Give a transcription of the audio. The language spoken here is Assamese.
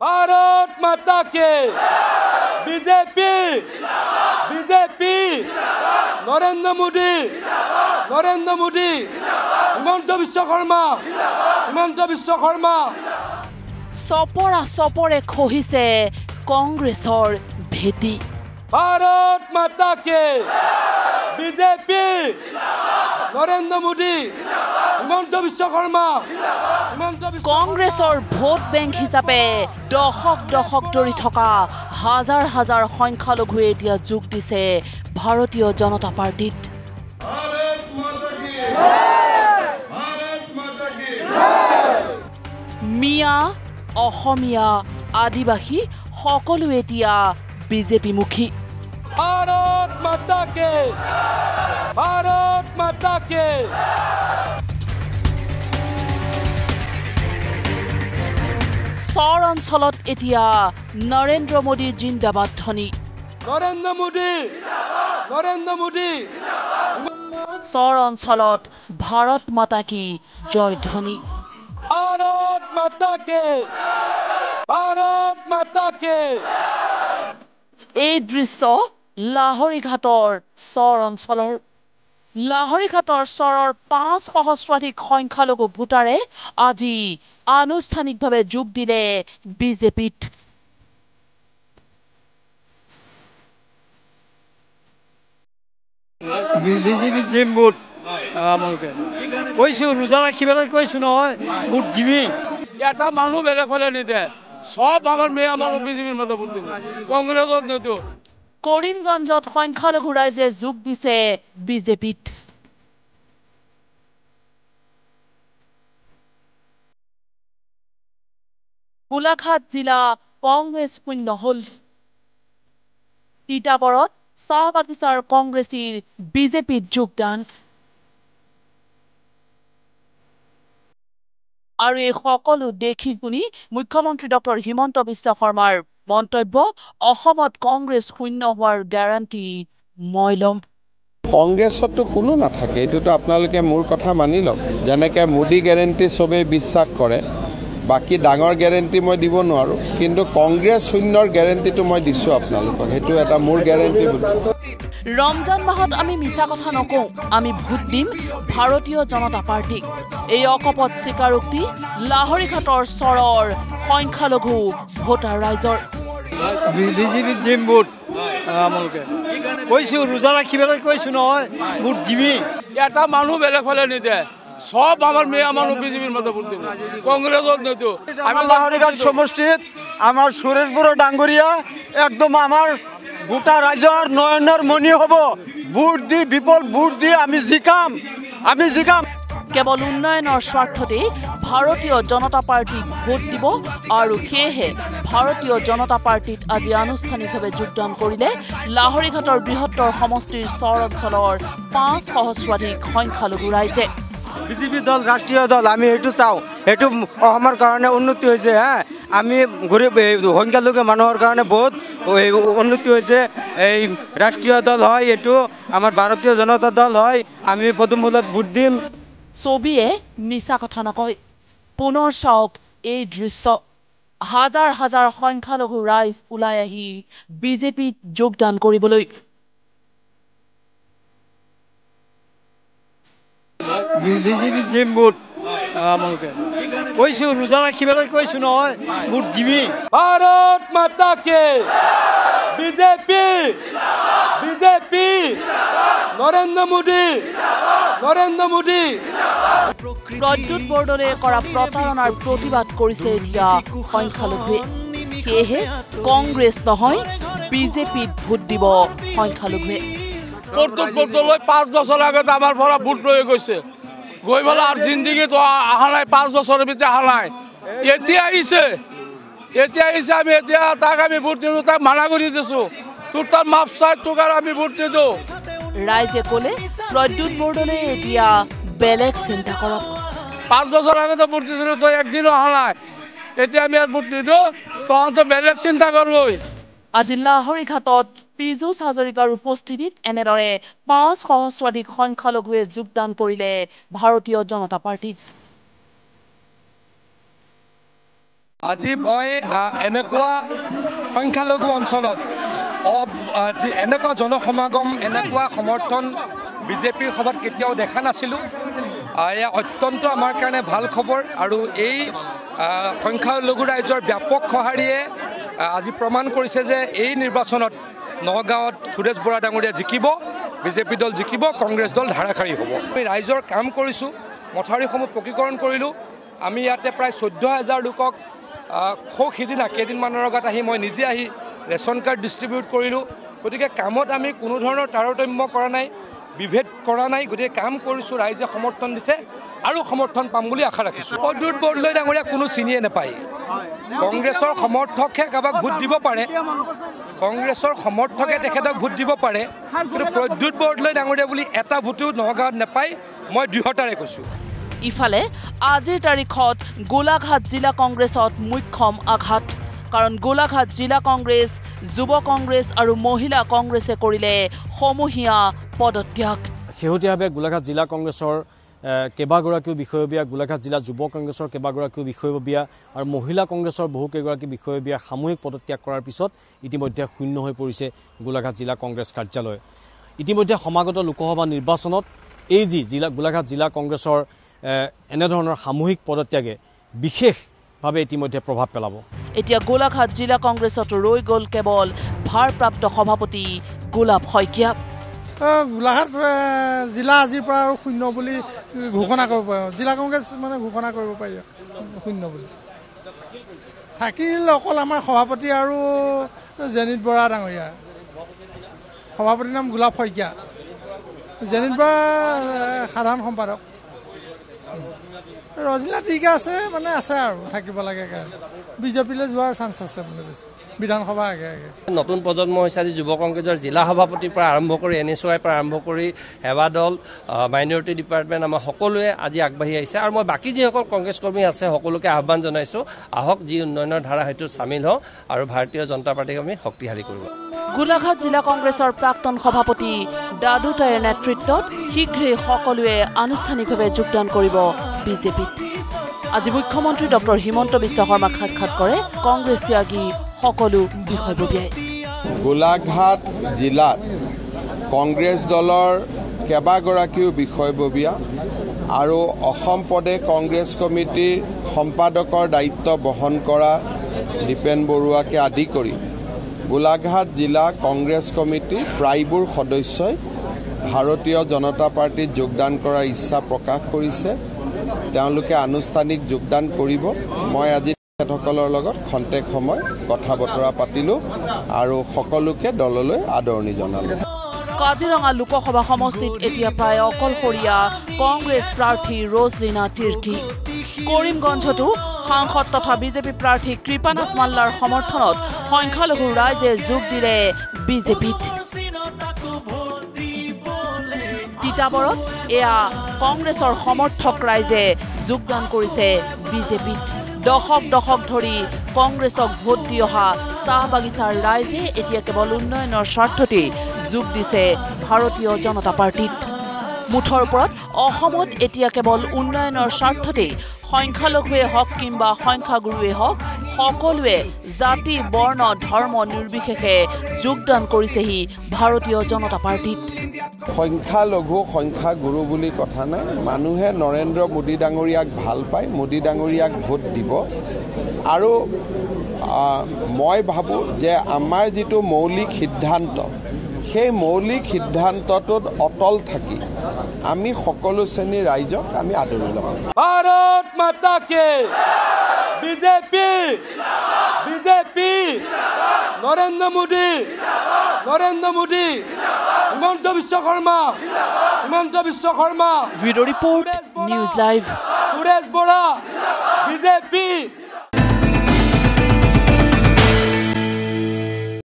भारत माता के बीजेपी बीजेपी नरेंद्र मोदी हिमंत विश्वकर्मा सपरा सपरे खहिसे कांग्रेसर भेटी भारत माता के बीजेपी नरेंद्र मोदी हिमंत विश्वकर्मा कांग्रेसर भोट बैंक हिसापे दशक धरि थका हाजार हाजार संख्यालघुए एतिया जोग दिसे भारतीय जनता पार्टीत मिया অসমীয়া आदिवासी সকলো এতিয়া বিজেপি মুখী भारत माता के सर অঞ্চলত এতিয়া নৰেন্দ্ৰ মোদী জিন্দাবাদ ধ্বনি नरेंद्र मोदी सर অঞ্চলত भारत माता की जय ध्वनि भारत माता के এই দৃশ্য লাহৰীঘাটৰ সৰ অঞ্চলৰ লাহৰীঘাটৰ সৰৰ 5 সহস্ৰাধিক সংখ্যালঘু ভোটাৰে আজি আনুষ্ঠানিকভাৱে যোগ দিলে বিজেপিত বিজেপি জিম ভোট আমাকে কইছো রোজা রাখিবেলা কইছো নহয় ভোট দিবি এটা মানুহ বেলেগ ফলে নিতে সব আমার মেয়ে আমার বিজেপির মতো ভোট দিব কংগ্রেসত নিতো কৰিমগঞ্জত সংখ্যালঘু ৰাইজে যোগ দিছে বিজেপিত গোলাঘাট জিলা কংগ্ৰেছ শূন্য হল তিতাবৰত চাহ বাগিচাৰ কংগ্ৰেছীৰ বিজেপিত যোগদান আৰু এই সকলো দেখি শুনি মুখ্যমন্ত্ৰী ডক্টৰ হিমন্ত বিশ্ব শৰ্মাৰ মন্তব্য অসমত কংগ্ৰেছ শূন্য হোৱাৰ গ্যাৰান্টি মই লম কংগ্ৰেছতো কোনো নাথাকে এটোতো আপোনালোকে মোৰ কথা মানি লওক যেনেকৈ মোদী গ্যাৰান্টি সবে বিশ্বাস কৰে বাকি ডাঙৰ গ্যাৰান্টি মই দিব নোৱাৰো কিন্তু কংগ্ৰেছ শূন্যৰ গ্যাৰান্টিটো মই দিছো আপোনালোকক হেতু এটা মোৰ গ্যাৰান্টি ৰমজান মাহত আমি মিছা কথা নকওঁ আমি ভোট দিম ভাৰতীয় জনতা পাৰ্টিক এই অকপট স্বীকাৰোক্তি লাহৰীঘাটৰ সৰৰ সংখ্যালঘু ভোটাৰ ৰাইজৰ বিজেপি জিম ভোট আমাকে কইছো রোজা রাখিবেলা কইছো নহয় ভোট দিবি এটা মানুহ বেলেগ ফলে নিতে সব আমার মেয়ে আমার বিজেপির মতো ভোট দিব কংগ্রেসত নিতো আমি লাহৰীঘাট সমষ্টিত আমাৰ সুৰেশ বড় ডাঙ্গৰিয়া একদম আমাৰ গোটা ৰাজ্যৰ নয়নৰ মণি হব ভোট দি বিপুল ভোট দি আমি জিকাম কেৱল উন্নয়নৰ স্বাৰ্থতে ভাৰতীয় জনতা পাৰ্টিক ভোট দিব আৰু সেয়েহে ভাৰতীয় জনতা পাৰ্টিত আজি আনুষ্ঠানিকভাৱে যোগদান কৰিলে লাহৰীঘাটৰ বৃহত্তৰ সমষ্টিৰ সৰ অঞ্চলৰ 5 সহস্ৰাধিক সংখ্যালঘু ৰাইজে বিজেপি দল ৰাষ্ট্ৰীয় দল আমি এটো চাও এটো অসমৰ কাৰণে উন্নতি হৈছে হ্যাঁ আমি গৰিব সংখ্যালঘু মানুহৰ কাৰণে বহুত উন্নতি হৈছে এই ৰাষ্ট্ৰীয় দল হয় এটো আমাৰ ভাৰতীয় জনতা দল হয় আমি পদমূলত ভোট দিম ছবিয়ে মিছা কথা নকয় পুনৰ চাওক এই দৃশ্য হাজাৰ হাজাৰ সংখ্যালঘু ৰাইজ ওলাই আহি বিজেপিত যোগদান কৰিবলৈ বিজেপি জিম ভোট আমাকে কইছো রোজা রাখিবেলা কইছো নহয় ভোট দিবি भारत माता के बीजेपी नरेंद्र मोदी প্ৰদ্যুৎ বৰদলে কৰা প্ৰতাৰণাৰ প্ৰতিবাদ কৰিছে এতিয়া সংখ্যালঘুৱে সেয়েহে কংগ্ৰেছ নহয় বিজেপিত ভোট দিব সংখ্যালঘুৱে প্ৰদ্যুৎ বৰদলৈ 5 বছৰ আগত আমাৰ পৰা ভোট লৈ গৈছে গৈ বলা আর জিন্দেগি তো আহা নাই 5 বছরের ভিতরে আহা নাই এতিয়া আহিছে আমি এতিয়া তাক আমি ভোট দিছো তাক মানা কৰি দিছো তোৰ তাৰ মাপ চাই তোক আৰু আমি ভোট দিছো ৰাইজে ক'লে প্ৰদ্যুৎ বৰদলে এতিয়া বেলেগ চিন্তা কৰক 5 বছৰ আগতে ভোট দিছিলো তো একদিনও অহা নাই এতিয়া আমি আৰ ভোট দিছো তহঁতে বেলেগ চিন্তা কৰবই আজি লাহৰীঘাটত পীযুষ হাজৰিকাৰ উপস্থিতিত এনেদৰে 5 সহস্ৰাধিক সংখ্যালঘুৱে যোগদান কৰিলে ভাৰতীয় জনতা পাৰ্টিত আজি মই এনেকুৱা সংখ্যালঘু অঞ্চলত এনেকুৱা জনসমাগম এনেকুৱা সমৰ্থন বিজেপিৰ সভাত কেতিয়াও দেখা নাছিলোঁ এয়া অত্যন্ত আমাৰ কাৰণে ভাল খবৰ আৰু এই সংখ্যালঘু ৰাইজৰ ব্যাপক সঁহাৰিয়ে আজি প্ৰমাণ কৰিছে যে এই নিৰ্বাচনত নগাঁৱত সুৰেশ বৰা ডাঙৰীয়া জিকিব বিজেপি দল জিকিব কংগ্ৰেছ দল ধাৰাসাৰী হ'ব আমি ৰাইজৰ কাম কৰিছোঁ মথাউৰিসমূহ পকীকৰণ কৰিলোঁ আমি ইয়াতে প্ৰায় 14,000 লোকক সিদিনা কেইদিনমানৰ আগত আহি মই নিজে আহি ৰেচন কাৰ্ড ডিষ্ট্ৰিবিউট কৰিলোঁ গতিকে কামত আমি কোনো ধৰণৰ তাৰতম্য কৰা নাই বিভেদ কৰা নাই গতিকে কাম কৰিছোঁ ৰাইজে সমৰ্থন দিছে আৰু সমৰ্থন পাম বুলি আশা ৰাখিছোঁ প্ৰদ্যুৎ বৰদলৈ ডাঙৰীয়া কোনো চিনিয়ে নাপায় কংগ্ৰেছৰ সমৰ্থকহে কাৰোবাক ভোট দিব পাৰে কংগ্ৰেছৰ সমৰ্থকে তেখেতক ভোট দিব পাৰে কিন্তু প্ৰদ্যুৎ বৰদলৈ ডাঙৰীয়া বুলি এটা ভোটো নগাঁৱত নাপায় মই দৃঢ়তাৰে কৈছোঁ ইফালে আজিৰ তাৰিখত গোলাঘাট জিলা কংগ্ৰেছত মুখ্যম আঘাত কাৰণ গোলাঘাট জিলা কংগ্ৰেছ যুৱ কংগ্ৰেছ আৰু মহিলা কংগ্ৰেছে কৰিলে সমূহীয়া পদত্যাগ শেহতীয়াভাৱে গোলাঘাট জিলা কংগ্ৰেছৰ কেইবাগৰাকীও বিষয়ববীয়া গোলাঘাট জিলা যুৱ কংগ্ৰেছৰ কেইবাগৰাকীও বিষয়ববীয়া আৰু মহিলা কংগ্ৰেছৰ বহুকেইগৰাকী বিষয়ববীয়া সামূহিক পদত্যাগ কৰাৰ পিছত ইতিমধ্যে শূন্য হৈ পৰিছে গোলাঘাট জিলা কংগ্ৰেছ কাৰ্যালয় ইতিমধ্যে সমাগত লোকসভা নিৰ্বাচনত এই গোলাঘাট জিলা কংগ্ৰেছৰ এনেধৰণৰ সামূহিক পদত্যাগে বিশেষভাৱে ইতিমধ্যে প্ৰভাৱ পেলাব এতিয়া গোলাঘাট জিলা কংগ্ৰেছত ৰৈ গ'ল কেৱল ভাৰপ্ৰাপ্ত সভাপতি গোলাপ শইকীয়া গোলাঘাট জিলা আজিৰ পৰা আৰু শূন্য বুলি ঘোষণা কৰিব পাৰি জিলা কংগ্ৰেছ মানে ঘোষণা কৰিব পাৰি শূন্য বুলি থাকিল অকল আমাৰ সভাপতি আৰু জেনিত বৰা ডাঙৰীয়া সভাপতিৰ নাম গোলাপ শইকীয়া জেনিত বৰা সাধাৰণ সম্পাদক ৰজিলা ঠিক আছে মানে আছে আৰু থাকিব লাগে কাৰণে বিজেপিলৈ যোৱাৰ চান্স আছে মানে বেছি বিধানসভা আগে আগে নতুন প্ৰজন্ম হৈছে আজি যুৱ কংগ্ৰেছৰ জিলা সভাপতিৰ পৰা আৰম্ভ কৰি NSY পৰা আৰম্ভ কৰি সেৱা দল মাইনৰিটি ডিপাৰ্টমেণ্ট আমাৰ সকলোৱে আজি আগবাঢ়ি আহিছে আৰু মই বাকী যিসকল কংগ্ৰেছ কৰ্মী আছে সকলোকে আহ্বান জনাইছোঁ আহক যি উন্নয়নৰ ধাৰা সেইটো চামিল হওঁ আৰু ভাৰতীয় জনতা পাৰ্টিক আমি শক্তিশালী কৰিব গোলাঘাট জিলা কংগ্ৰেছৰ প্ৰাক্তন সভাপতি দাদু তাইৰ নেতৃত্বত শীঘ্ৰেই সকলোৱে আনুষ্ঠানিকভাৱে যোগদান কৰিব বিজেপিত আজি মুখ্যমন্ত্ৰী ডক্টৰ হিমন্ত বিশ্ব শৰ্মাক সাক্ষাৎ কৰে কংগ্ৰেছ ত্যাগী সকলো বিষয়ববীয়াই গোলাঘাট জিলাত কংগ্ৰেছ দলৰ কেইবাগৰাকীও বিষয়ববীয়া আৰু অসম প্ৰদেশ কংগ্ৰেছ কমিটিৰ সম্পাদকৰ দায়িত্ব বহন কৰা দীপেন বৰুৱাকে আদি কৰি গোলাঘাট জিলা কংগ্ৰেছ কমিটিৰ প্ৰায়বোৰ সদস্যই ভাৰতীয় জনতা পাৰ্টিত যোগদান কৰাৰ ইচ্ছা প্ৰকাশ কৰিছে তেওঁলোকে আনুষ্ঠানিক যোগদান কৰিব মই আজি তেখেতসকলৰ লগত খন্তেক সময় কথা বতৰা পাতিলোঁ আৰু সকলোকে দললৈ আদৰণি জনালোঁ কাজিৰঙা লোকসভা সমষ্টিত এতিয়া প্ৰায় অকলশৰীয়া কংগ্ৰেছ প্ৰাৰ্থী ৰজলিনা তিৰ্কি কৰিমগঞ্জতো সাংসদ তথা বিজেপি প্ৰাৰ্থী কৃপানাথ মাল্লাৰ সমৰ্থনত সংখ্যালঘু ৰাইজে যোগ দিলে বিজেপিত তিতাবৰত এয়া কংগ্ৰেছৰ সমৰ্থক ৰাইজে যোগদান কৰিছে বিজেপিত দশক ধৰি কংগ্ৰেছক ভোট দি অহা চাহ বাগিচাৰ ৰাইজে এতিয়া কেৱল উন্নয়নৰ স্বাৰ্থতেই যোগ দিছে ভাৰতীয় জনতা পাৰ্টিত মুঠৰ ওপৰত অসমত এতিয়া কেৱল উন্নয়নৰ স্বাৰ্থতেই সংখ্যালঘুৱে হওক কিংবা সংখ্যাগুৰুৱে হওক সকলোৱে জাতি বৰ্ণ ধৰ্ম নিৰ্বিশেষে যোগদান কৰিছেহি ভাৰতীয় জনতা পাৰ্টিত সংখ্যালঘু সংখ্যাগুৰু বুলি কথা নাই মানুহে নৰেন্দ্ৰ মোদী ডাঙৰীয়াক ভাল পায় মোদী ডাঙৰীয়াক ভোট দিব আৰু মই ভাবোঁ যে আমাৰ যিটো মৌলিক সিদ্ধান্ত সেই মৌলিক সিদ্ধান্তটোত অটল থাকি আমি সকলো শ্ৰেণীৰ ৰাইজক আমি আদৰি ল'ম ভাৰত মাতা কে BJP BJP Narendra Modi Himanta Biswa Sarma video' report news live Suresh Bora BJP